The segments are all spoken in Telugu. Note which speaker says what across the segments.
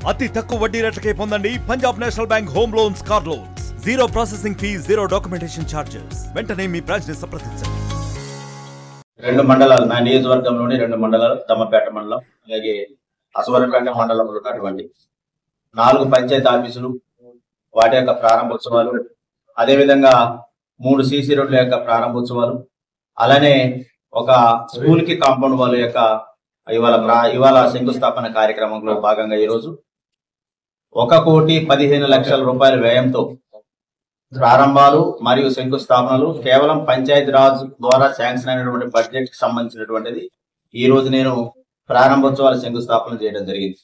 Speaker 1: అతి తక్కువ వడ్డీ రేట్లకే పొందండి Punjab national bank home loans, car loans. Zero processing fee, zero documentation charges. వెంటనే మీ బ్రాంచ్ ని సంప్రదించండి.
Speaker 2: రెండు మండలాలు నా నియోజకవర్గంలోని రెండు మండలాలు, దమ్మపేట మండలం అలాగే అసవరపేట మండలంలో ఉన్నటువంటి 4 పంచాయతీ ఆఫీసులు, వాటి యొక్క ప్రారంభోత్సవాలు, అదేవిధంగా 3 సీసీ రోడ్ల యొక్క ప్రారంభోత్సవాలు, అలానే ఒక స్కూల్ కి కాంపౌండ్ వాళ్ళ యొక్క ఇవాళ శంకుస్థాపన కార్యక్రమంలో భాగంగా ఈరోజు 1,15,00,00,000 రూపాయల వ్యయంతో ప్రారంభాలు మరియు శంకుస్థాపనలు కేవలం పంచాయతీ రాజ్ ద్వారా శాంక్షన్ అయినటువంటి బడ్జెట్ కి సంబంధించినటువంటిది ఈ రోజు నేను ప్రారంభోత్సవాల శంకుస్థాపన చేయడం జరిగింది.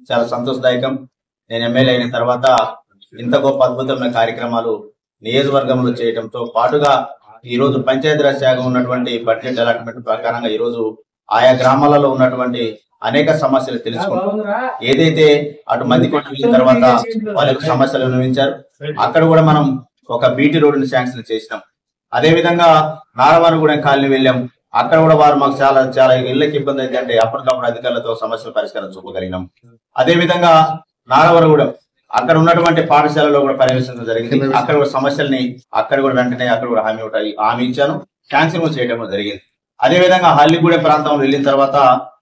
Speaker 2: చాలా సంతోషదాయకం. నేను ఎమ్మెల్యే అయిన తర్వాత ఇంత గొప్ప అద్భుతమైన కార్యక్రమాలు నియోజకవర్గంలో చేయడంతో పాటుగా ఈ రోజు పంచాయతీరాజ్ శాఖ ఉన్నటువంటి బడ్జెట్ అలాట్మెంట్ ప్రకారంగా ఈ రోజు ఆయా గ్రామాలలో ఉన్నటువంటి అనేక సమస్యలు తెలుసుకుంటాం. ఏదైతే అటు మందికొండ వెళ్ళిన తర్వాత వాళ్ళ యొక్క సమస్యలు విన్నవించారు, అక్కడ కూడా మనం ఒక బీటీ రోడ్డుని శాంక్షన్ చేసినాం. అదే విధంగా నారవానగూడెం కాలనీ వెళ్ళాం, అక్కడ కూడా వారు మాకు చాలా ఇళ్ళకి ఇబ్బంది అయితే అంటే అప్పటికప్పుడు అధికారులతో సమస్యల పరిష్కారం చూపగలిగినాం. అదే విధంగా నారవరగూడెం అక్కడ ఉన్నటువంటి పాఠశాలలో కూడా పర్యవేక్షించడం జరిగింది. అక్కడ కూడా సమస్యల్ని అక్కడ కూడా వెంటనే అక్కడ కూడా హామీ ఇచ్చాను, శాంక్షన్ చేయడం జరిగింది. అదే విధంగా హల్లిగూడెం ప్రాంతంలో వెళ్ళిన తర్వాత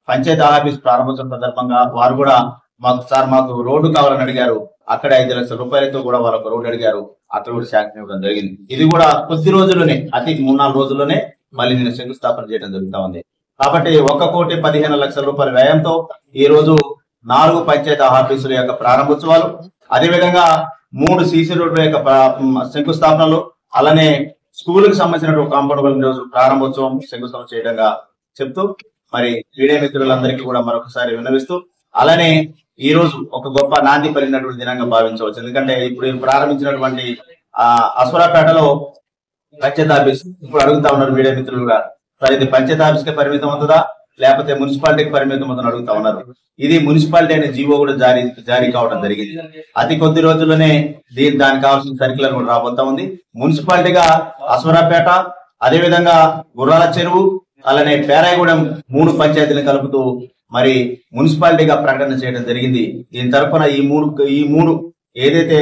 Speaker 2: పంచాయతీ ఆఫీస్ ప్రారంభోత్సవం సందర్భంగా వారు కూడా మాకు రోడ్డు కావాలని అడిగారు. అక్కడ 5 లక్షల రూపాయలతో కూడా వారు ఒక రోడ్డు అడిగారు, అక్కడ కూడా శాంక్షన్ ఇవ్వడం జరిగింది. ఇది కూడా కొద్ది రోజుల్లోనే, అతి 3-4 రోజుల్లోనే మళ్ళీ నేను శంకుస్థాపన చేయడం జరుగుతా ఉంది. కాబట్టి 1,15,00,000 రూపాయల వ్యయంతో ఈ రోజు 4 పంచాయతీ ఆఫీసుల యొక్క ప్రారంభోత్సవాలు, అదేవిధంగా 3 సీసీ రోడ్ల యొక్క శంకుస్థాపనలు, అలానే స్కూల్ కి సంబంధించిన కాంపౌండ్ రోజు ప్రారంభోత్సవం శంకుస్థాపన చేయడంగా చెప్తూ మరి మీడియా మిత్రులందరికీ కూడా మరొకసారి విన్నవిస్తూ, అలానే ఈ రోజు ఒక గొప్ప నాంది పలికినటువంటి దినంగా భావించవచ్చు. ఎందుకంటే ఇప్పుడు ప్రారంభించినటువంటి అశ్వరాపేటలో పంచాయతీ ఆఫీస్ ఇప్పుడు అడుగుతా ఉన్నారు మీడియా మిత్రులు కూడా, సరే ఇది పంచాయతీ ఆఫీస్ కి పరిమితం అవుతుందా లేకపోతే మున్సిపాలిటీకి పరిమితం అవుతుందని అడుగుతా ఉన్నారు. ఇది మున్సిపాలిటీ అనే జీవో కూడా జారీ కావడం జరిగింది. అతి కొద్ది రోజుల్లోనే దానికి కావాల్సిన సర్క్యులర్ కూడా రాబోతా ఉంది. మున్సిపాలిటీగా అశ్వరాపేట, అదేవిధంగా గుర్రాల చెరువు, అలానే పేరాయగూడెం 3 పంచాయతీలను కలుపుతూ మరి మున్సిపాలిటీగా ప్రకటన చేయడం జరిగింది. దీని తరఫున ఈ మూడు ఏదైతే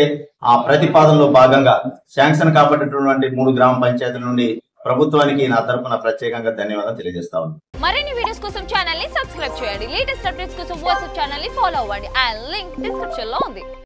Speaker 2: ఆ ప్రతిపాదనలో భాగంగా శాంక్షన్ కాబట్టినటువంటి 3 గ్రామ పంచాయతీల నుండి ప్రభుత్వానికి నా తరఫున ప్రత్యేకంగా ధన్యవాదాలు తెలియజేస్తా ఉన్నాను.
Speaker 3: మరిన్ని వీడియోస్ కోసం ఛానల్ ని సబ్స్క్రైబ్ చేయండి. లేటెస్ట్ అప్డేట్స్ కోసం వాట్సాప్ ఛానల్ ని ఫాలో అవ్వండి. ఆ లింక్ డిస్క్రిప్షన్ లో ఉంది.